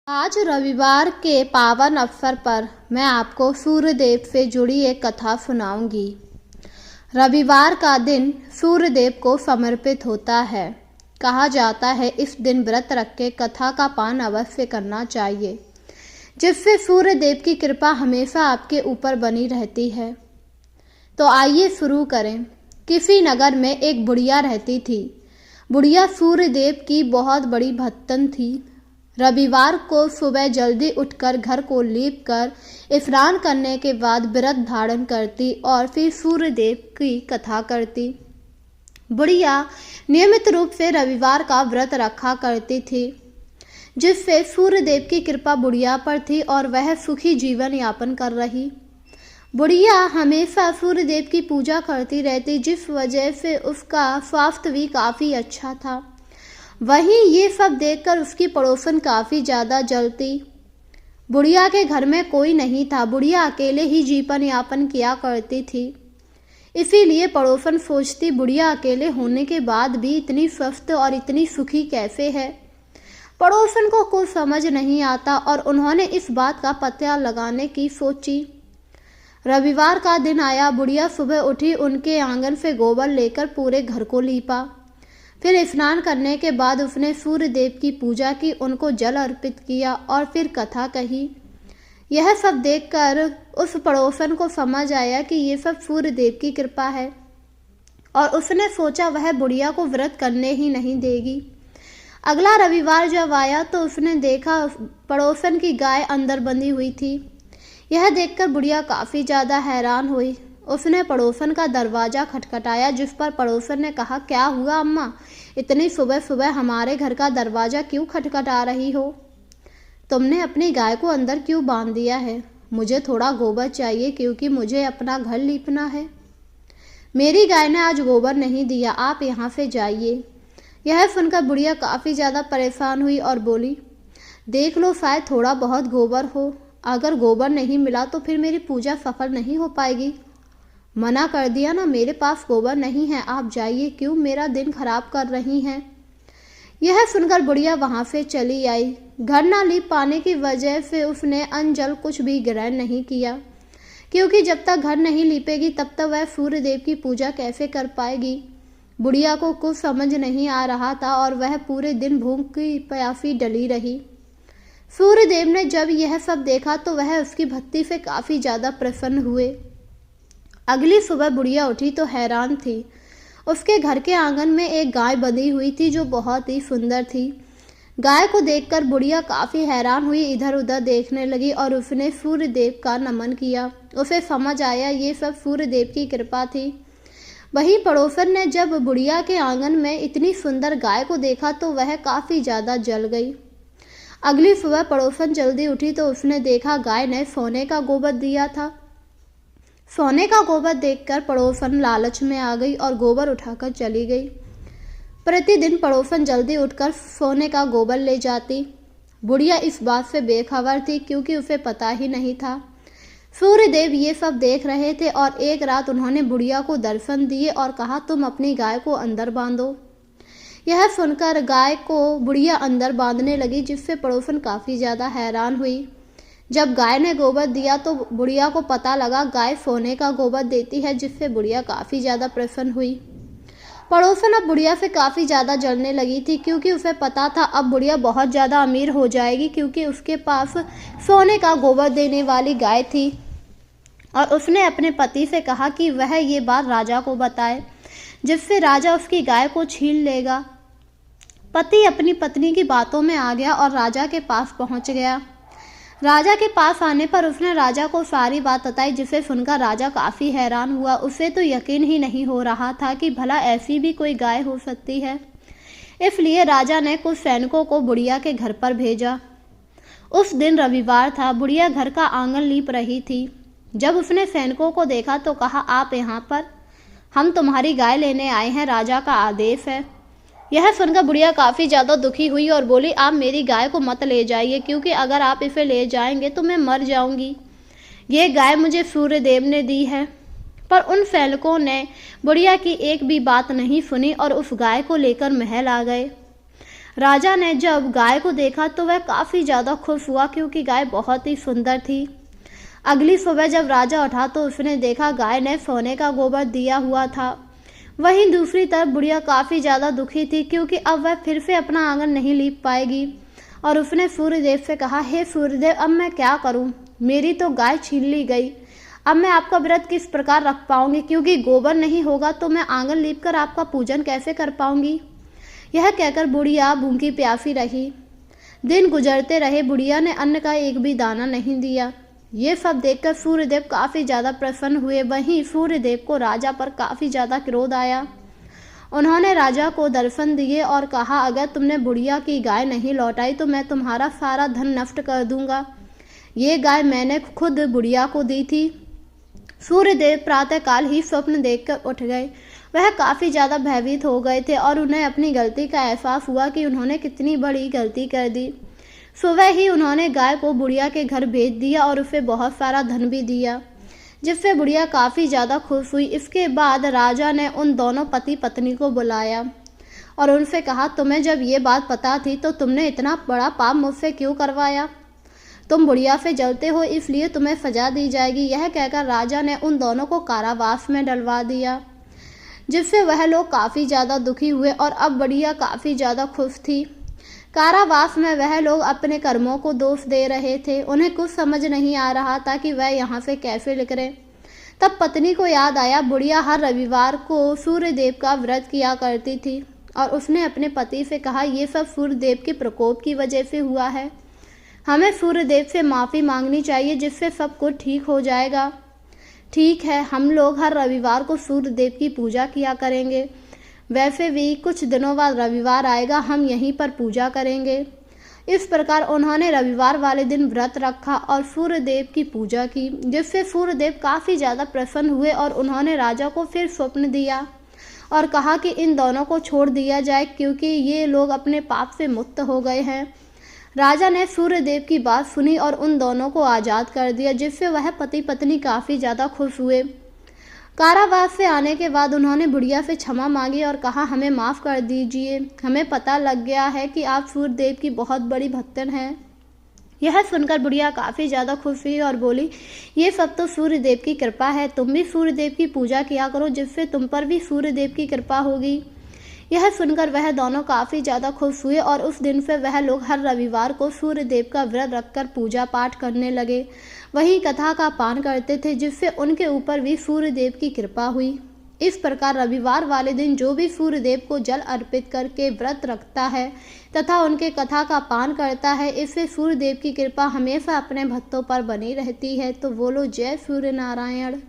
आज रविवार के पावन अवसर पर मैं आपको सूर्यदेव से जुड़ी एक कथा सुनाऊंगी। रविवार का दिन सूर्यदेव को समर्पित होता है। कहा जाता है इस दिन व्रत रख के कथा का पान अवश्य करना चाहिए, जिससे सूर्यदेव की कृपा हमेशा आपके ऊपर बनी रहती है। तो आइए शुरू करें। किसी नगर में एक बुढ़िया रहती थी। बुढ़िया सूर्यदेव की बहुत बड़ी भक्तन थी। रविवार को सुबह जल्दी उठकर घर को लीप कर स्नान करने के बाद व्रत धारण करती और फिर सूर्यदेव की कथा करती। बुढ़िया नियमित रूप से रविवार का व्रत रखा करती थी, जिससे सूर्यदेव की कृपा बुढ़िया पर थी और वह सुखी जीवन यापन कर रही। बुढ़िया हमेशा सूर्यदेव की पूजा करती रहती, जिस वजह से उसका स्वास्थ्य भी काफ़ी अच्छा था। वहीं ये सब देखकर उसकी पड़ोसन काफ़ी ज़्यादा जलती। बुढ़िया के घर में कोई नहीं था। बुढ़िया अकेले ही जीवन यापन किया करती थी। इसीलिए पड़ोसन सोचती, बुढ़िया अकेले होने के बाद भी इतनी स्वस्थ और इतनी सुखी कैसे है। पड़ोसन को कुछ समझ नहीं आता और उन्होंने इस बात का पता लगाने की सोची। रविवार का दिन आया। बुढ़िया सुबह उठी, उनके आंगन से गोबर लेकर पूरे घर को लीपा। फिर स्नान करने के बाद उसने सूर्यदेव की पूजा की, उनको जल अर्पित किया और फिर कथा कही। यह सब देखकर उस पड़ोसन को समझ आया कि ये सब सूर्यदेव की कृपा है और उसने सोचा वह बुढ़िया को व्रत करने ही नहीं देगी। अगला रविवार जब आया तो उसने देखा पड़ोसन की गाय अंदर बंधी हुई थी। यह देखकर बुढ़िया काफ़ी ज़्यादा हैरान हुई। उसने पड़ोसन का दरवाज़ा खटखटाया, जिस पर पड़ोसन ने कहा, क्या हुआ अम्मा, इतनी सुबह सुबह हमारे घर का दरवाज़ा क्यों खटखटा रही हो? तुमने अपनी गाय को अंदर क्यों बांध दिया है? मुझे थोड़ा गोबर चाहिए क्योंकि मुझे अपना घर लीपना है। मेरी गाय ने आज गोबर नहीं दिया, आप यहाँ से जाइए। यह सुनकर बुढ़िया काफ़ी ज़्यादा परेशान हुई और बोली, देख लो, शायद थोड़ा बहुत गोबर हो। अगर गोबर नहीं मिला तो फिर मेरी पूजा सफल नहीं हो पाएगी। मना कर दिया ना, मेरे पास गोबर नहीं है, आप जाइए, क्यों मेरा दिन खराब कर रही हैं। यह सुनकर बुढ़िया वहाँ से चली आई। घर ना लीप पाने की वजह से उसने अन्न जल कुछ भी ग्रहण नहीं किया, क्योंकि जब तक घर नहीं लीपेगी तब तक वह सूर्यदेव की पूजा कैसे कर पाएगी। बुढ़िया को कुछ समझ नहीं आ रहा था और वह पूरे दिन भूखी प्यासी डली रही। सूर्यदेव ने जब यह सब देखा तो वह उसकी भक्ति से काफ़ी ज़्यादा प्रसन्न हुए। अगली सुबह बुढ़िया उठी तो हैरान थी। उसके घर के आंगन में एक गाय बंधी हुई थी जो बहुत ही सुंदर थी। गाय को देखकर बुढ़िया काफ़ी हैरान हुई, इधर उधर देखने लगी और उसने सूर्यदेव का नमन किया। उसे समझ आया ये सब सूर्यदेव की कृपा थी। वहीं पड़ोसन ने जब बुढ़िया के आंगन में इतनी सुंदर गाय को देखा तो वह काफ़ी ज़्यादा जल गई। अगली सुबह पड़ोसन जल्दी उठी तो उसने देखा गाय ने सोने का गोबर दिया था। सोने का गोबर देखकर पड़ोसन लालच में आ गई और गोबर उठाकर चली गई। प्रतिदिन पड़ोसन जल्दी उठकर सोने का गोबर ले जाती। बुढ़िया इस बात से बेखबर थी क्योंकि उसे पता ही नहीं था। सूर्यदेव ये सब देख रहे थे और एक रात उन्होंने बुढ़िया को दर्शन दिए और कहा, तुम अपनी गाय को अंदर बांधो। यह सुनकर गाय को बुढ़िया अंदर बांधने लगी, जिससे पड़ोसन काफ़ी ज़्यादा हैरान हुई। जब गाय ने गोबर दिया तो बुढ़िया को पता लगा गाय सोने का गोबर देती है, जिससे बुढ़िया काफ़ी ज़्यादा प्रसन्न हुई। पड़ोसन अब बुढ़िया से काफ़ी ज़्यादा जलने लगी थी, क्योंकि उसे पता था अब बुढ़िया बहुत ज़्यादा अमीर हो जाएगी, क्योंकि उसके पास सोने का गोबर देने वाली गाय थी। और उसने अपने पति से कहा कि वह ये बात राजा को बताए, जिससे राजा उसकी गाय को छीन लेगा। पति अपनी पत्नी की बातों में आ गया और राजा के पास पहुँच गया। राजा के पास आने पर उसने राजा को सारी बात बताई, जिसे सुनकर राजा काफ़ी हैरान हुआ। उसे तो यकीन ही नहीं हो रहा था कि भला ऐसी भी कोई गाय हो सकती है। इसलिए राजा ने कुछ सैनिकों को बुढ़िया के घर पर भेजा। उस दिन रविवार था। बुढ़िया घर का आंगन लीप रही थी। जब उसने सैनिकों को देखा तो कहा, आप यहाँ पर? हम तुम्हारी गाय लेने आए हैं, राजा का आदेश है। यह सुनकर बुढ़िया काफ़ी ज़्यादा दुखी हुई और बोली, आप मेरी गाय को मत ले जाइए, क्योंकि अगर आप इसे ले जाएंगे तो मैं मर जाऊंगी। ये गाय मुझे सूर्यदेव ने दी है। पर उन सैनिकों ने बुढ़िया की एक भी बात नहीं सुनी और उस गाय को लेकर महल आ गए। राजा ने जब गाय को देखा तो वह काफ़ी ज़्यादा खुश हुआ क्योंकि गाय बहुत ही सुंदर थी। अगली सुबह जब राजा उठा तो उसने देखा गाय ने सोने का गोबर दिया हुआ था। वहीं दूसरी तरफ बुढ़िया काफ़ी ज़्यादा दुखी थी क्योंकि अब वह फिर से अपना आंगन नहीं लीप पाएगी और उसने सूर्यदेव से कहा, हे सूर्यदेव, अब मैं क्या करूं? मेरी तो गाय छीन ली गई। अब मैं आपका व्रत किस प्रकार रख पाऊंगी, क्योंकि गोबर नहीं होगा तो मैं आंगन लीप कर आपका पूजन कैसे कर पाऊंगी। यह कहकर बुढ़िया भूखी प्यासी रही। दिन गुजरते रहे, बुढ़िया ने अन्न का एक भी दाना नहीं दिया। ये सब देखकर सूर्यदेव काफ़ी ज़्यादा प्रसन्न हुए। वहीं सूर्यदेव को राजा पर काफ़ी ज़्यादा क्रोध आया। उन्होंने राजा को दर्शन दिए और कहा, अगर तुमने बुढ़िया की गाय नहीं लौटाई तो मैं तुम्हारा सारा धन नष्ट कर दूंगा। ये गाय मैंने खुद बुढ़िया को दी थी। सूर्यदेव प्रातःकाल ही स्वप्न देखकर उठ गए। वह काफ़ी ज़्यादा भयभीत हो गए थे और उन्हें अपनी गलती का एहसास हुआ कि उन्होंने कितनी बड़ी गलती कर दी। सुबह ही उन्होंने गाय को बुढ़िया के घर भेज दिया और उसे बहुत सारा धन भी दिया, जिससे बुढ़िया काफ़ी ज़्यादा खुश हुई। इसके बाद राजा ने उन दोनों पति पत्नी को बुलाया और उनसे कहा, तुम्हें जब ये बात पता थी तो तुमने इतना बड़ा पाप मुझसे क्यों करवाया? तुम बुढ़िया से जलते हो, इसलिए तुम्हें सजा दी जाएगी। यह कहकर राजा ने उन दोनों को कारावास में डलवा दिया, जिससे वह लोग काफ़ी ज़्यादा दुखी हुए और अब बुढ़िया काफ़ी ज़्यादा खुश थी। कारावास में वह लोग अपने कर्मों को दोष दे रहे थे। उन्हें कुछ समझ नहीं आ रहा था कि वह यहाँ से कैसे निकले। तब पत्नी को याद आया, बुढ़िया हर रविवार को सूर्यदेव का व्रत किया करती थी और उसने अपने पति से कहा, ये सब सूर्यदेव के प्रकोप की वजह से हुआ है। हमें सूर्यदेव से माफ़ी मांगनी चाहिए, जिससे सब कुछ ठीक हो जाएगा। ठीक है, हम लोग हर रविवार को सूर्यदेव की पूजा किया करेंगे। वैसे भी कुछ दिनों बाद रविवार आएगा, हम यहीं पर पूजा करेंगे। इस प्रकार उन्होंने रविवार वाले दिन व्रत रखा और सूर्यदेव की पूजा की, जिससे सूर्यदेव काफ़ी ज़्यादा प्रसन्न हुए और उन्होंने राजा को फिर स्वप्न दिया और कहा कि इन दोनों को छोड़ दिया जाए क्योंकि ये लोग अपने पाप से मुक्त हो गए हैं। राजा ने सूर्यदेव की बात सुनी और उन दोनों को आज़ाद कर दिया, जिससे वह पति पत्नी काफ़ी ज़्यादा खुश हुए। कारावास से आने के बाद उन्होंने बुढ़िया से क्षमा मांगी और कहा, हमें माफ़ कर दीजिए। हमें पता लग गया है कि आप सूर्यदेव की बहुत बड़ी भक्तन हैं। यह सुनकर बुढ़िया काफ़ी ज़्यादा खुश हुई और बोली, ये सब तो सूर्यदेव की कृपा है। तुम भी सूर्यदेव की पूजा किया करो, जिससे तुम पर भी सूर्यदेव की कृपा होगी। यह सुनकर वह दोनों काफ़ी ज़्यादा खुश हुए और उस दिन से वह लोग हर रविवार को सूर्यदेव का व्रत रखकर पूजा पाठ करने लगे। वहीं कथा का पान करते थे, जिससे उनके ऊपर भी सूर्यदेव की कृपा हुई। इस प्रकार रविवार वाले दिन जो भी सूर्यदेव को जल अर्पित करके व्रत रखता है तथा उनके कथा का पान करता है, इससे सूर्यदेव की कृपा हमेशा अपने भक्तों पर बनी रहती है। तो बोलो जय सूर्य नारायण।